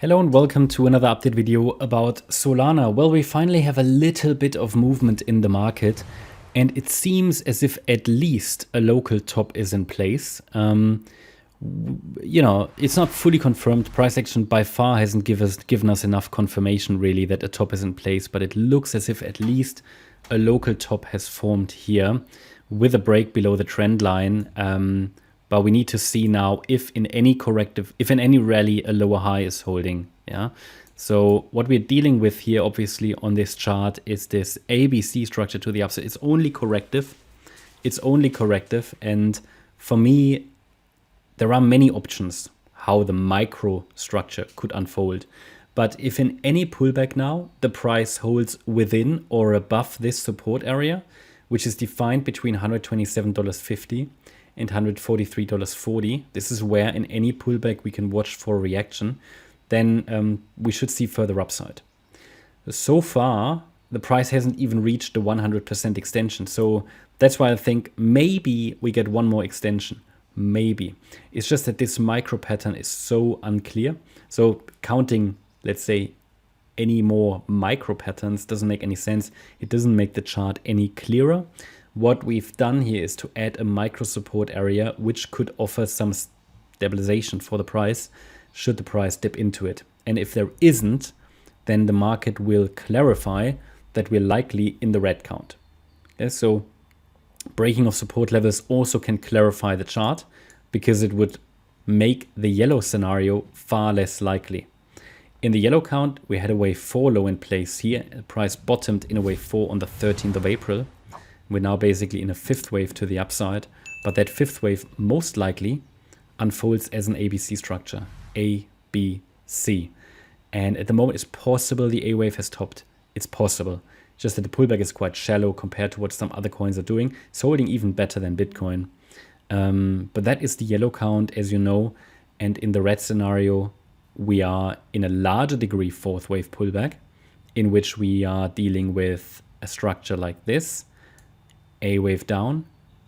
Hello and welcome to another update video about Solana. Well, we finally have a little bit of movement in the market, and it seems as if at least a local top is in place. It's not fully confirmed. Price action by far hasn't given us enough confirmation really that a top is in place, but it looks as if at least a local top has formed here with a break below the trend line. But we need to see now if in any rally a lower high is holding. Yeah. So what we're dealing with here, obviously, on this chart is this ABC structure to the upside. It's only corrective. And for me, there are many options how the micro structure could unfold. But if in any pullback now, the price holds within or above this support area, which is defined between $127.50 and $143.40. This is where in any pullback we can watch for reaction. Then we should see further upside. So far, the price hasn't even reached the 100% extension. So that's why I think maybe we get one more extension. Maybe. It's just that this micro pattern is so unclear. So counting, let's say, any more micro patterns doesn't make any sense. It doesn't make the chart any clearer. What we've done here is to add a micro support area, which could offer some stabilization for the price, should the price dip into it. And if there isn't, then the market will clarify that we're likely in the red count. Okay, so breaking of support levels also can clarify the chart because it would make the yellow scenario far less likely. In the yellow count, we had a wave 4 low in place here. The price bottomed in a wave 4 on the 13th of April. We're now basically in a fifth wave to the upside, but that fifth wave most likely unfolds as an ABC structure, A, B, C. And at the moment, it's possible the A wave has topped. It's possible. Just that the pullback is quite shallow compared to what some other coins are doing. It's holding even better than Bitcoin. But that is the yellow count, as you know. And in the red scenario, we are in a larger degree fourth wave pullback, in which we are dealing with a structure like this. A wave down,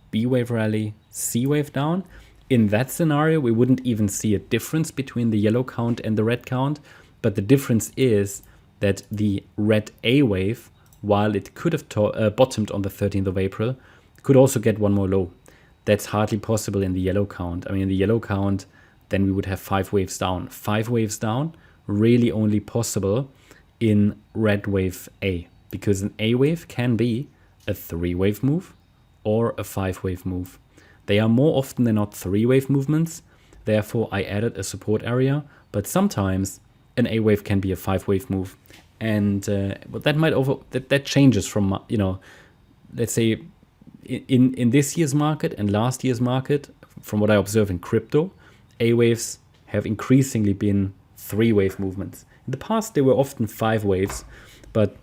B wave rally, C wave down. In that scenario, we wouldn't even see a difference between the yellow count and the red count. But the difference is that the red A wave, while it could have bottomed on the 13th of April, could also get one more low. That's hardly possible in the yellow count. I mean, in the yellow count, then we would have 5 waves down. 5 waves down, really only possible in red wave A. Because an A wave can be a 3-wave move or a 5-wave move. They are more often than not 3-wave movements. Therefore, I added a support area, but sometimes an A wave can be a 5-wave move. And that changes from, let's say in this year's market and last year's market, from what I observe in crypto, A waves have increasingly been 3-wave movements. In the past, they were often 5 waves, but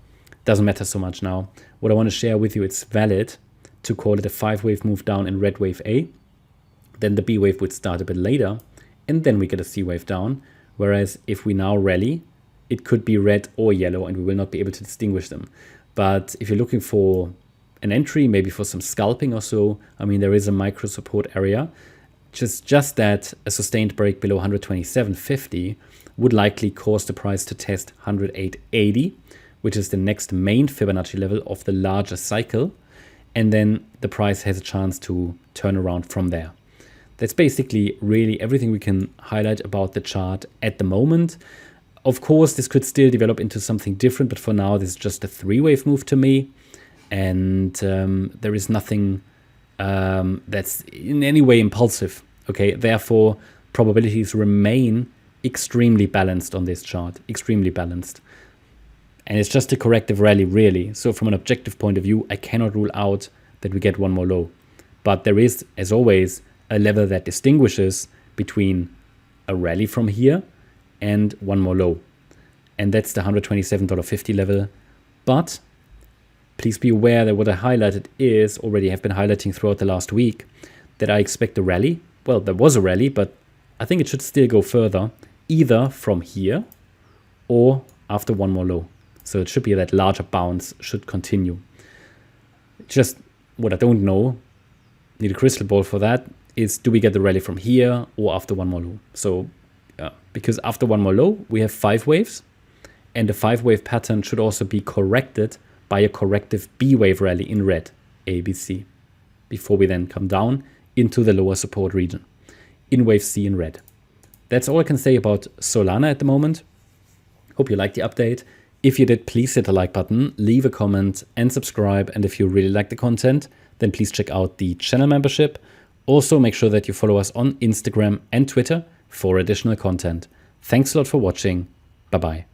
doesn't matter so much now. What I want to share with you, it's valid to call it a 5-wave move down in red wave A. Then the B wave would start a bit later, and then we get a C wave down. Whereas if we now rally, it could be red or yellow, and we will not be able to distinguish them. But if you're looking for an entry, maybe for some scalping or so, I mean, there is a micro support area. Just that a sustained break below 127.50 would likely cause the price to test 108.80, which is the next main Fibonacci level of the larger cycle. And then the price has a chance to turn around from there. That's basically really everything we can highlight about the chart at the moment. Of course, this could still develop into something different, but for now, this is just a 3-wave move to me. And there is nothing that's in any way impulsive. Okay, therefore, probabilities remain extremely balanced on this chart, extremely balanced. And it's just a corrective rally, really. So from an objective point of view, I cannot rule out that we get one more low. But there is, as always, a level that distinguishes between a rally from here and one more low. And that's the $127.50 level. But please be aware that what I highlighted is, already have been highlighting throughout the last week, that I expect a rally. Well, there was a rally, but I think it should still go further, either from here or after one more low. So it should be that larger bounce should continue. Just what I don't know, need a crystal ball for that, is do we get the rally from here or after one more low? So because after one more low, we have 5 waves. And the 5-wave pattern should also be corrected by a corrective B-wave rally in red, ABC, before we then come down into the lower support region in wave C in red. That's all I can say about Solana at the moment. Hope you liked the update. If you did, please hit the like button, leave a comment and subscribe. And if you really like the content, then please check out the channel membership. Also, make sure that you follow us on Instagram and Twitter for additional content. Thanks a lot for watching. Bye-bye.